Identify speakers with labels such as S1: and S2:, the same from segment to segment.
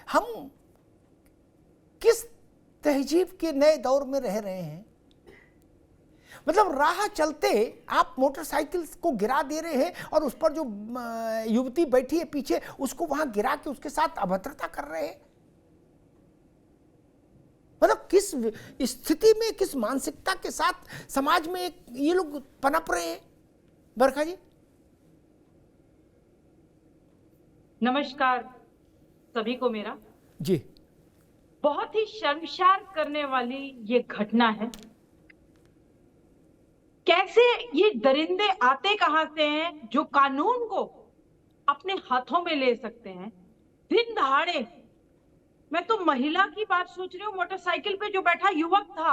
S1: हम किस तहजीब के नए दौर में रह रहे हैं? मतलब राह चलते आप मोटरसाइकिल को गिरा दे रहे हैं और उस पर जो युवती बैठी है पीछे उसको वहां गिरा के उसके साथ अभद्रता कर रहे हैं। मतलब किस स्थिति में, किस मानसिकता के साथ समाज में ये लोग पनप रहे हैं? बरखा जी।
S2: नमस्कार सभी को मेरा।
S1: जी,
S2: बहुत ही शर्मसार करने वाली ये घटना है। कैसे ये दरिंदे आते कहां से हैं जो कानून को अपने हाथों में ले सकते हैं दिन दहाड़े। मैं तो महिला की बात सोच रही हूँ। मोटरसाइकिल पे जो बैठा युवक था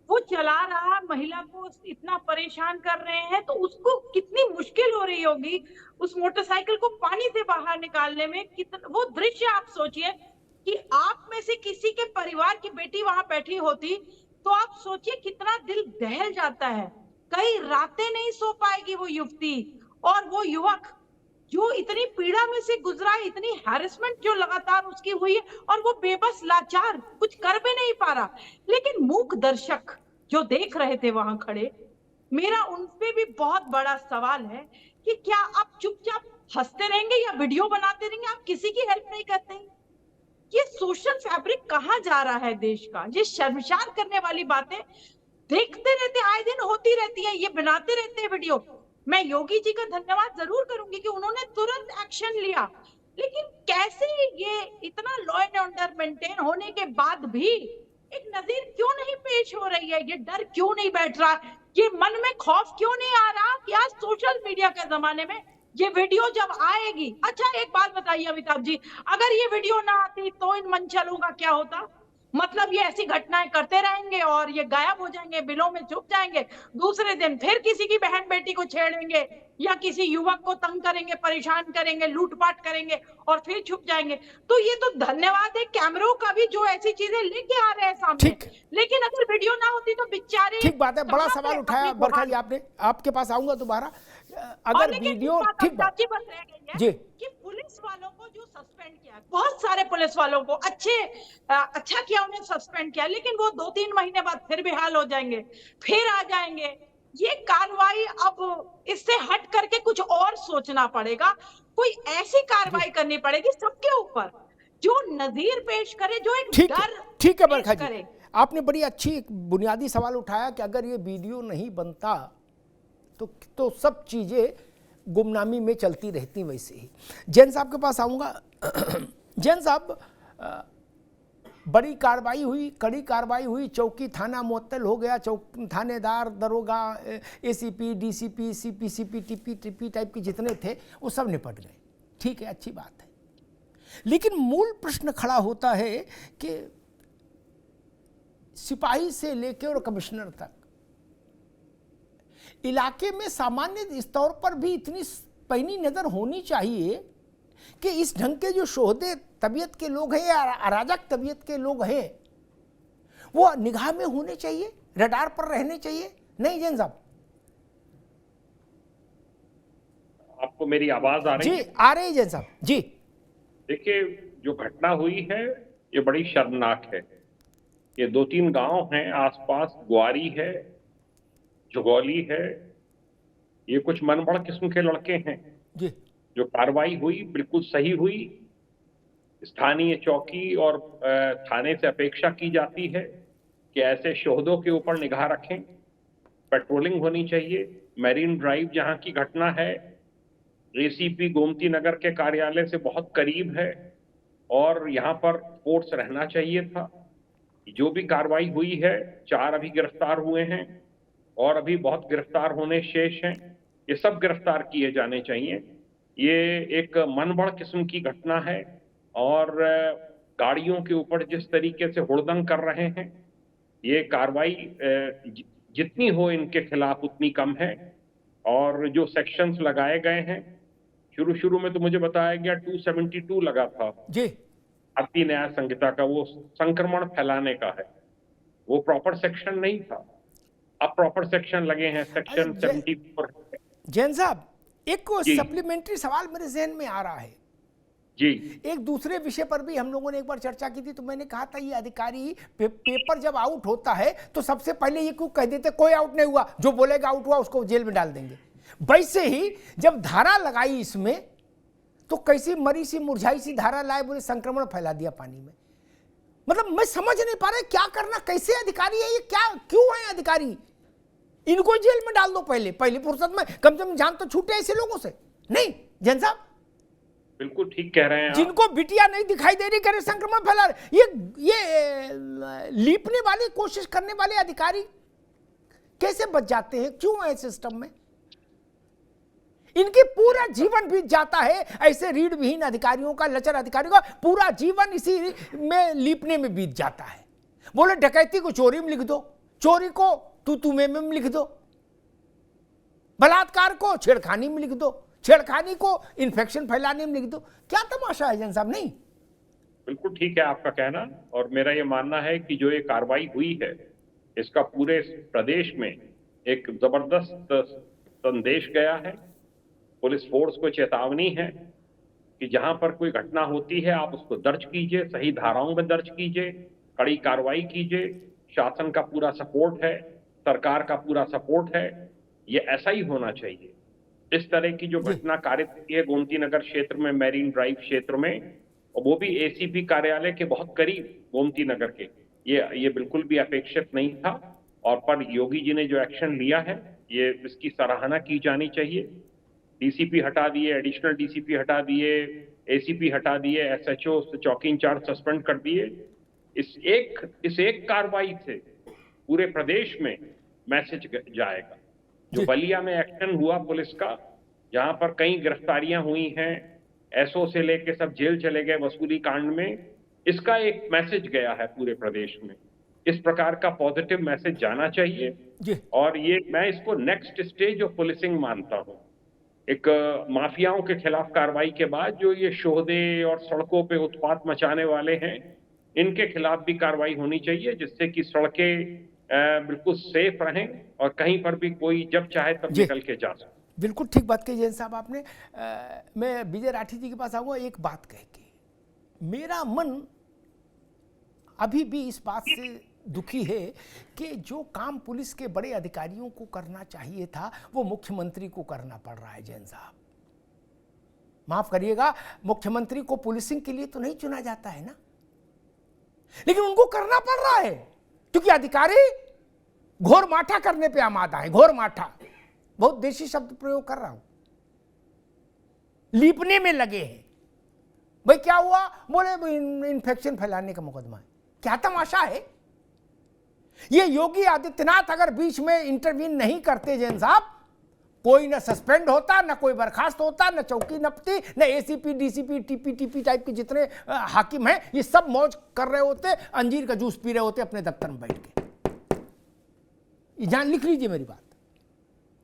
S2: वो चला रहा, महिला को इतना परेशान कर रहे हैं तो उसको कितनी मुश्किल हो रही होगी उस मोटरसाइकिल को पानी से बाहर निकालने में। कितना वो दृश्य आप सोचिए कि आप में से किसी के परिवार की बेटी वहां बैठी होती तो आप सोचिए कितना दिल दहल जाता है। कई रातें नहीं सो पाएगी वो युवती और वो युवक जो इतनी पीड़ा में से गुजरा है, इतनी हैरेसमेंट जो लगातार उसकी हुई है और वो बेबस लाचार कुछ कर भी नहीं पा रहा। लेकिन मूक दर्शक जो देख रहे थे वहां खड़े, मेरा उनपे भी बहुत बड़ा सवाल है कि क्या आप चुपचाप हंसते रहेंगे या वीडियो बनाते रहेंगे? आप किसी की हेल्प नहीं करते हैं। ये सोशल फैब्रिक कहाँ जा रहा है देश का? ये शर्मसार करने वाली बातें देखते रहते, आए दिन होती रहती है, ये बनाते रहते हैं वीडियो। मैं योगी जी का धन्यवाद जरूर करूंगी कि उन्होंने तुरंत एक्शन लिया, लेकिन कैसे ये इतना लॉ एंड ऑर्डर मेंटेन होने के बाद भी एक नजीर क्यों नहीं पेश हो रही है? ये डर क्यों नहीं बैठ रहा? ये मन में खौफ क्यों नहीं आ रहा कि आज सोशल मीडिया के जमाने में ये वीडियो जब आएगी। अच्छा एक बात बताइए अमिताभ जी, अगर ये वीडियो ना आती तो इन मंचलों का क्या होता? मतलब ये ऐसी घटनाएं करते रहेंगे और ये गायब हो जाएंगे, बिलों में छुप जाएंगे। दूसरे दिन फिर किसी की बहन बेटी को छेड़ेंगे या किसी युवक को तंग करेंगे, परेशान करेंगे, लूटपाट करेंगे और फिर छुप जाएंगे। तो ये तो धन्यवाद है कैमरों का भी जो ऐसी चीजें लेके आ रहे हैं सामने।
S1: ठीक,
S2: लेकिन अगर वीडियो ना होती तो बेचारे।
S1: ठीक बात है। बड़ा सवाल उठाया बरखा जी आपने, आपके पास आऊंगा दोबारा। अगर वीडियो ठीक बात
S2: बस रह गई है
S1: जी,
S2: कि पुलिस वालों को जो सस्पेंड किया है, बहुत सारे पुलिस वालों को अच्छा किया उन्हें सस्पेंड किया, लेकिन वो 2-3 महीने बाद फिर बेहाल हो जाएंगे, फिर आ जाएंगे। ये कार्रवाई अब इससे हट करके कुछ और सोचना पड़ेगा। कोई ऐसी कार्रवाई करनी पड़ेगी सबके ऊपर जो नजीर पेश करे, जो एक
S1: ठीक है,
S2: डर
S1: ठीक है बरखा
S2: पेश
S1: जी।
S2: करे।
S1: आपने बड़ी अच्छी एक बुनियादी सवाल उठाया कि अगर ये वीडियो नहीं बनता तो सब चीज़ें गुमनामी में चलती रहती वैसे ही। जैन साहब के पास आऊँगा। जैन साहब, बड़ी कार्रवाई हुई, कड़ी कार्रवाई हुई, चौकी थाना मुअत्तल हो गया, थानेदार, दरोगा, ACP, DCP, CP, TP type के जितने थे वो सब निपट गए। ठीक है, अच्छी बात है। लेकिन मूल प्रश्न खड़ा होता है कि सिपाही से लेकर और कमिश्नर तक इलाके में सामान्य स्तर पर भी इतनी पैनी नजर होनी चाहिए कि इस ढंग के जो शोहदे तबीयत के लोग हैं या अराजक तबीयत के लोग हैं वो निगाह में होने चाहिए, रडार पर रहने चाहिए। नहीं जैन साहब?
S3: आपको मेरी आवाज आ रही है?
S1: जी आ रही है जैन साहब जी।
S3: देखिए, जो घटना हुई है ये बड़ी शर्मनाक है। ये 2-3 गांव हैं आसपास, ग्वारी है, जुगौली है। ये कुछ मनबड़ किस्म के लड़के हैं।
S1: जी,
S3: जो कार्रवाई हुई बिल्कुल सही हुई। स्थानीय चौकी और थाने से अपेक्षा की जाती है कि ऐसे शोहदों के ऊपर निगाह रखें, पेट्रोलिंग होनी चाहिए। मैरीन ड्राइव जहां की घटना है, एसीपी गोमती नगर के कार्यालय से बहुत करीब है और यहाँ पर फोर्स रहना चाहिए था। जो भी कार्रवाई हुई है, 4 अभी गिरफ्तार हुए हैं और अभी बहुत गिरफ्तार होने शेष हैं। ये सब गिरफ्तार किए जाने चाहिए। ये एक मनबड़ किस्म की घटना है और गाड़ियों के ऊपर जिस तरीके से हुड़दंग कर रहे हैं, ये कार्रवाई जितनी हो इनके खिलाफ उतनी कम है। और जो सेक्शंस लगाए गए हैं, शुरू में तो मुझे बताया गया 272 लगा था
S1: जी,
S3: भारतीय न्याय संहिता का, वो संक्रमण फैलाने का है, वो प्रॉपर सेक्शन नहीं था। अब प्रॉपर सेक्शन लगे हैं, सेक्शन 74।
S1: जैन साहब, एक
S3: जी।
S1: सप्लीमेंट्री सवाल मेरे जहन में आ रहा है
S3: जी
S1: एक दूसरे विषय पर भी हम लोगों ने एक बार चर्चा की थी, तो मैंने कहा था ये अधिकारी पेपर जब आउट होता है तो सबसे पहले ये क्यों कह देते कोई आउट नहीं हुआ, जो बोलेगा आउट हुआ उसको जेल में डाल देंगे। वैसे ही जब धारा लगाई इसमें तो कैसी मरी सी मुरझाई सी धारा लाए, बोले संक्रमण फैला दिया पानी में। मतलब मैं समझ नहीं पा रहा क्या करना, कैसे अधिकारी है ये, क्या क्यों है अधिकारी, इनको जेल में डाल दो पहले फुर्सत में, कम से कम जान तो छूटे ऐसे लोगों से। नहीं जैन साहब,
S3: बिल्कुल ठीक कह रहे हैं आप।
S1: जिनको बिटिया नहीं दिखाई दे रही करे संक्रमण फैला रहे, ये लीपने वाली कोशिश करने वाले अधिकारी कैसे बच जाते हैं, क्यों है सिस्टम में? इनकी पूरा जीवन बीत जाता है ऐसे रीढ़ विहीन अधिकारियों का, लचर अधिकारियों का पूरा जीवन इसी में लीपने में बीत जाता है। बोले डकैती को चोरी में लिख दो, चोरी को तू में लिख दो, बलात्कार को छेड़खानी में लिख दो, छेड़खानी को इन्फेक्शन फैलाने में लिख दो। क्या तमाशा है जैन साहब? नहीं,
S3: बिल्कुल ठीक है आपका कहना, और मेरा ये मानना है कि जो ये कार्रवाई हुई है इसका पूरे प्रदेश में एक जबरदस्त संदेश गया है। पुलिस फोर्स को चेतावनी है कि जहां पर कोई घटना होती है आप उसको दर्ज कीजिए, सही धाराओं में दर्ज कीजिए, कड़ी कार्रवाई कीजिए। शासन का पूरा सपोर्ट है, सरकार का पूरा सपोर्ट है, ये ऐसा ही होना चाहिए। इस तरह की जो घटना कारित हुई है गोमती नगर क्षेत्र में, मैरीन ड्राइव क्षेत्र में, और वो भी एसीपी कार्यालय के बहुत करीब गोमती नगर के, ये बिल्कुल भी अपेक्षित नहीं था। और पर योगी जी ने जो एक्शन लिया है ये इसकी सराहना की जानी चाहिए। डीसीपी हटा दिए, एडिशनल डीसीपी हटा दिए, एसीपी हटा दिए, एसएचओ चौकी इंचार्ज सस्पेंड कर दिए। इस एक कार्रवाई से पूरे प्रदेश में मैसेज जाएगा। जो बलिया में एक्शन हुआ पुलिस का, जहां पर कई गिरफ्तारियां हुई हैं, एसओ से लेके सब जेल चले गए वसूली कांड में, इसका एक मैसेज गया है पूरे प्रदेश में। इस प्रकार का पॉजिटिव मैसेज जाना चाहिए, और ये मैं इसको नेक्स्ट स्टेज ऑफ पुलिसिंग मानता हूं। एक माफियाओं के खिलाफ कार्रवाई के बाद जो ये शोहदे और सड़कों पे उत्पात मचाने वाले हैं, इनके खिलाफ भी कार्रवाई होनी चाहिए, जिससे कि सड़कें बिल्कुल सेफ रहें और कहीं पर भी कोई जब चाहे तब निकल के जा सके।
S1: बिल्कुल ठीक बात कही जैन साहब आपने। मैं विजय राठी जी के पास आऊँगा एक बात कह के। मेरा मन अभी भी इस बात से दुखी है कि जो काम पुलिस के बड़े अधिकारियों को करना चाहिए था वो मुख्यमंत्री को करना पड़ रहा है। जैन साहब माफ करिएगा, मुख्यमंत्री को पुलिसिंग के लिए तो नहीं चुना जाता है ना, लेकिन उनको करना पड़ रहा है क्योंकि अधिकारी घोर माठा करने पे आमादा है। घोर माठा, बहुत देशी शब्द प्रयोग कर रहा हूं, लीपने में लगे हैं। भाई क्या हुआ, बोले इन्फेक्शन फैलाने का मुकदमा है। क्या तमाशा है ये? योगी आदित्यनाथ अगर बीच में इंटरवीन नहीं करते जैन साहब, कोई ना सस्पेंड होता, ना कोई बर्खास्त होता, ना चौकी नपती, ना एसीपी डीसीपी टीपी टाइप के जितने हाकिम हैं ये सब मौज कर रहे होते, अंजीर का जूस पी रहे होते अपने दफ्तर में बैठ के। ये जान लिख लीजिए मेरी बात,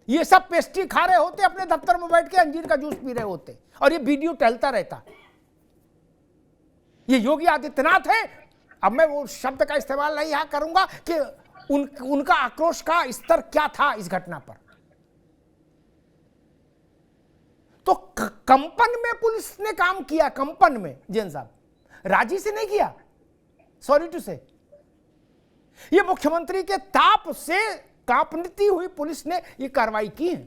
S1: ये सब पेस्ट्री खा रहे होते अपने दफ्तर में बैठ के, अंजीर का जूस पी रहे होते, और ये वीडियो टहलता रहता। ये योगी आदित्यनाथ है। अब मैं वो शब्द का इस्तेमाल नहीं यहां करूंगा कि उनका आक्रोश का स्तर क्या था इस घटना पर। तो कंपन में पुलिस ने काम किया, कंपन में जैन साहब, राजी से नहीं किया, सॉरी टू से। ये मुख्यमंत्री के ताप से कांपती हुई पुलिस ने ये कार्रवाई की है,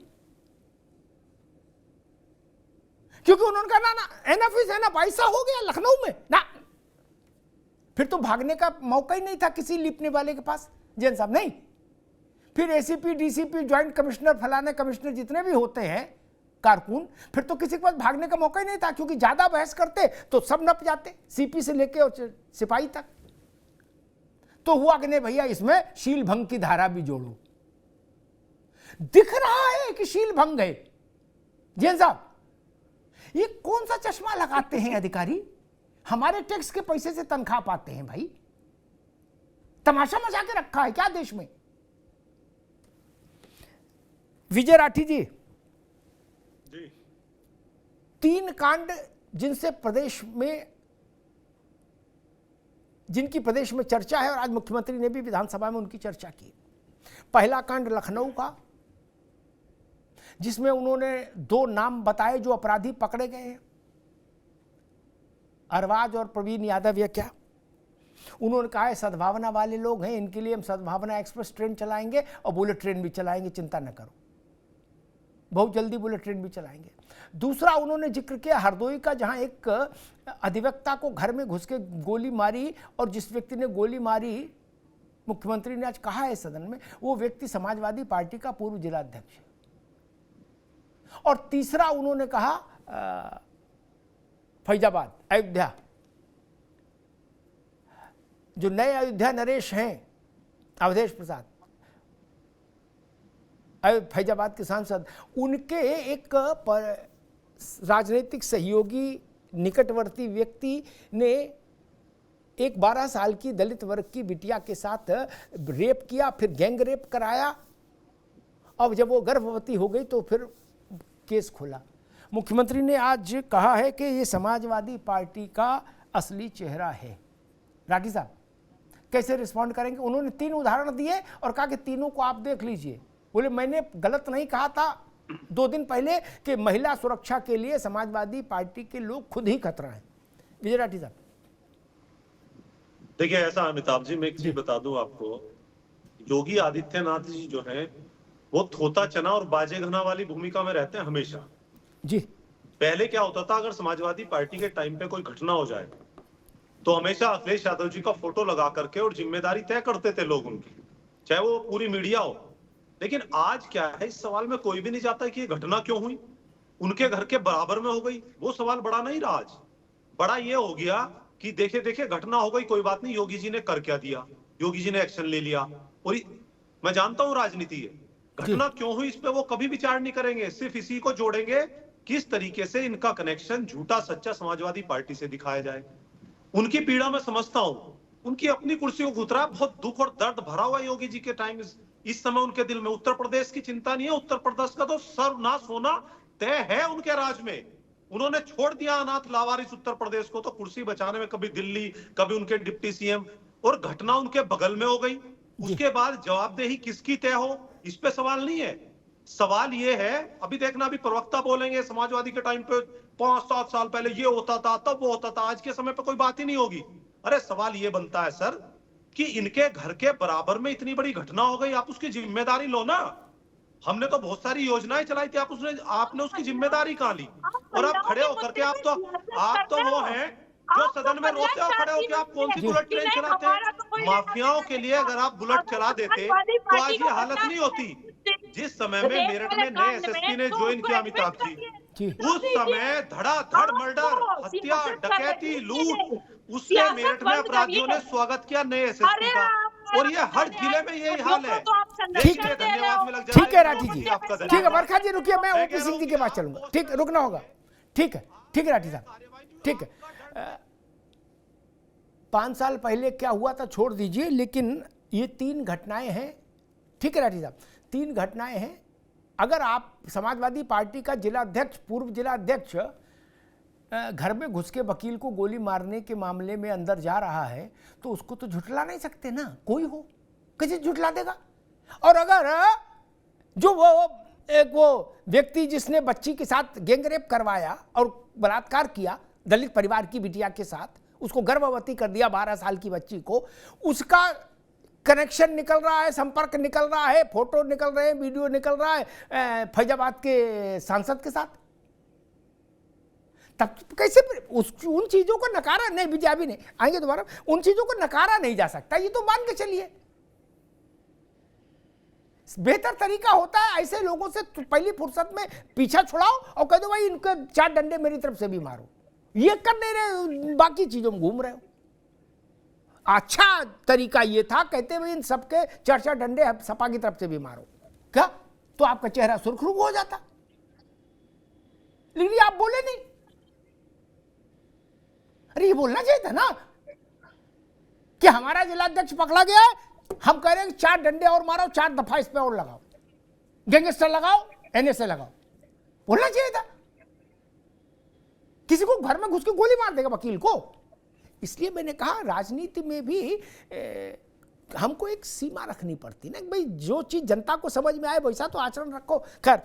S1: क्योंकि उन्होंने कहा ना एनफ इज एनफ, ऐसा हो गया लखनऊ में ना, फिर तो भागने का मौका ही नहीं था किसी लिपने वाले के पास जैन साहब। नहीं, फिर एसीपी डीसीपी ज्वाइंट कमिश्नर फलाने कमिश्नर जितने भी होते हैं कारकुन, फिर तो किसी के पास भागने का मौका ही नहीं था, क्योंकि ज्यादा बहस करते तो सब नप जाते, सीपी से लेके और सिपाही तक। तो हुआ कि नहीं भैया इसमें शील भंग की धारा भी जोड़ो। दिख रहा है कि शील भंग है जैन साहब। ये कौन सा चश्मा लगाते हैं अधिकारी? हमारे टैक्स के पैसे से तनख्वाह पाते हैं भाई, तमाशा मचा के रखा है क्या देश में? विजय राठी जी, 3 कांड जिनसे प्रदेश में, जिनकी प्रदेश में चर्चा है, और आज मुख्यमंत्री ने भी विधानसभा में उनकी चर्चा की। पहला कांड लखनऊ का, जिसमें उन्होंने 2 नाम बताए जो अपराधी पकड़े गए हैं। अरबाज और प्रवीण यादव, ये क्या? उन्होंने कहा है सद्भावना वाले लोग हैं, इनके लिए हम सद्भावना एक्सप्रेस ट्रेन चलाएंगे और बुलेट ट्रेन भी चलाएंगे, चिंता न करो, बहुत जल्दी बुलेट ट्रेन भी चलाएंगे। दूसरा उन्होंने जिक्र किया हरदोई का, जहां एक अधिवक्ता को घर में घुस के गोली मारी, और जिस व्यक्ति ने गोली मारी, मुख्यमंत्री ने आज कहा है सदन में, वो व्यक्ति समाजवादी पार्टी का पूर्व जिलाध्यक्ष है। और तीसरा उन्होंने कहा फैजाबाद, अयोध्या, जो नए अयोध्या नरेश हैं, अवधेश प्रसाद, फैजाबाद के सांसद, उनके एक राजनीतिक सहयोगी निकटवर्ती व्यक्ति ने एक 12 साल की दलित वर्ग की बिटिया के साथ रेप किया, फिर गैंग रेप कराया। अब जब वो गर्भवती हो गई तो फिर केस खोला। मुख्यमंत्री ने आज कहा है कि ये समाजवादी पार्टी का असली चेहरा है। राठी साहब कैसे रिस्पॉन्ड करेंगे? उन्होंने 3 उदाहरण दिए और कहा कि तीनों को आप देख लीजिए। बोले मैंने गलत नहीं कहा था 2 दिन पहले कि महिला सुरक्षा के लिए समाजवादी पार्टी के लोग खुद ही खतरा है। विजय राठी साहब।
S4: देखिए ऐसा अमिताभ जी, मैं एक चीज बता दूं आपको, योगी आदित्यनाथ जी जो हैं वो थोता चना और बाजे घना वाली भूमिका में रहते हैं हमेशा
S1: जी।
S4: पहले क्या होता था, अगर समाजवादी पार्टी के टाइम पे कोई घटना हो जाए तो हमेशा अखिलेश यादव जी का फोटो लगा करके और जिम्मेदारी तय करते थे लोग उनकी, चाहे वो पूरी मीडिया हो। लेकिन आज क्या है, इस सवाल में कोई भी नहीं चाहता कि ये घटना क्यों हुई, उनके घर के बराबर में हो गई, वो सवाल बड़ा नहीं रहा। आज बड़ा ये हो गया कि देखे देखे घटना हो गई, कोई बात नहीं, योगी जी ने कर क्या दिया, योगी जी ने एक्शन ले लिया। और मैं जानता हूं राजनीति है, घटना क्यों हुई इस पे वो कभी विचार नहीं करेंगे, सिर्फ इसी को जोड़ेंगे किस तरीके से इनका कनेक्शन झूठा सच्चा समाजवादी पार्टी से दिखाया जाए। उनकी पीड़ा मैं समझता हूं, उनकी अपनी कुर्सियों को उतरा, बहुत दुख और दर्द भरा हुआ योगी जी के टाइम। इस समय उनके दिल में उत्तर प्रदेश की चिंता नहीं है, उत्तर प्रदेश का तो सर्वनाश होना तय है उनके राज में। उन्होंने छोड़ दिया अनाथ लावारिस उत्तर प्रदेश को, तो कुर्सी बचाने में कभी दिल्ली, कभी उनके डिप्टी सीएम, और घटना उनके बगल में हो गई। उसके बाद जवाबदेही किसकी तय हो, इस पे सवाल नहीं है। सवाल ये है, अभी देखना, अभी प्रवक्ता बोलेंगे समाजवादी के टाइम पे 5-7 साल पहले ये होता था, तब वो होता था, आज के समय पे कोई बात ही नहीं होगी। अरे सवाल ये बनता है सर कि इनके घर के बराबर में इतनी बड़ी घटना हो गई, आप उसकी जिम्मेदारी लो ना। हमने तो बहुत सारी योजनाएं चलाई थी, आपने उसकी जिम्मेदारी कहां ली? और आप खड़े होकर के आप तो वो हैं जो सदन में रोते हो खड़े होकर, आप कौन सी बुलेट ट्रेन चलाते हैं? माफियाओं के लिए अगर आप बुलेट चला देते तो आज ये हालत नहीं होती। जिस समय में मेरठ में नए एसएसपी ने ज्वाइन किया अमिताभ जी, उस समय धड़ाधड़ मर्डर, हत्या, डकैती, लूट, उसके मेरठ में अपराधियों ने स्वागत किया नए एसएसपी का। और ये हर जिले में यही हाल है।
S1: ठीक है,
S4: धन्यवाद में लग जाए।
S1: ठीक है राठी जी, ठीक है बरखा जी रुकिए, मैं ओपी सिंह जी के पास चलूंगा। ठीक, रुकना होगा। ठीक है, ठीक है राठी साहब, ठीक है। 5 साल पहले क्या हुआ था छोड़ दीजिए, लेकिन ये 3 घटनाएं हैं। ठीक है राठी साहब, 3 घटनाएं हैं। अगर आप समाजवादी पार्टी का जिलाध्यक्ष, पूर्व जिलाध्यक्ष घर में घुस के वकील को गोली मारने के मामले में अंदर जा रहा है, तो उसको तो झुठला नहीं सकते ना, कोई हो कैसे झुठला देगा? और अगर जो वो व्यक्ति जिसने बच्ची के साथ गैंगरेप करवाया और बलात्कार किया दलित परिवार की बिटिया के साथ, उसको गर्भवती कर दिया 12 साल की बच्ची को, उसका कनेक्शन निकल रहा है, संपर्क निकल रहा है, फोटो निकल रहे हैं, वीडियो निकल रहा है फैजाबाद के सांसद के साथ, तब कैसे उन चीजों को नकारा नहीं, विजय भी नहीं आएंगे दोबारा, उन चीजों को नकारा नहीं जा सकता, ये तो मान के चलिए। बेहतर तरीका होता है ऐसे लोगों से पहली फुर्सत में पीछा छुड़ाओ और कह दो भाई इनके 4 डंडे मेरी तरफ से भी मारो। ये कर नहीं रहे, बाकी चीजों में घूम रहे हो। अच्छा तरीका ये था, कहते भाई इन सबके 4 डंडे सपा की तरफ से भी मारो, क्या तो आपका चेहरा सुर्खरू हो जाता, लेकिन आप बोले नहीं। अरे ये बोलना चाहिए था ना कि हमारा जिलाध्यक्ष पकड़ा गया है, हम कह रहे हैं 4 डंडे और मारो, 4 दफा इस पे और लगाओ, गैंगस्टर लगाओ, एनएसए लगाओ, बोलना चाहिए था। किसी को घर में घुस के गोली मार देगा वकील को। इसलिए मैंने कहा राजनीति में भी हमको एक सीमा रखनी पड़ती ना, भाई जो चीज जनता को समझ में आए वैसा तो आचरण रखो। खैर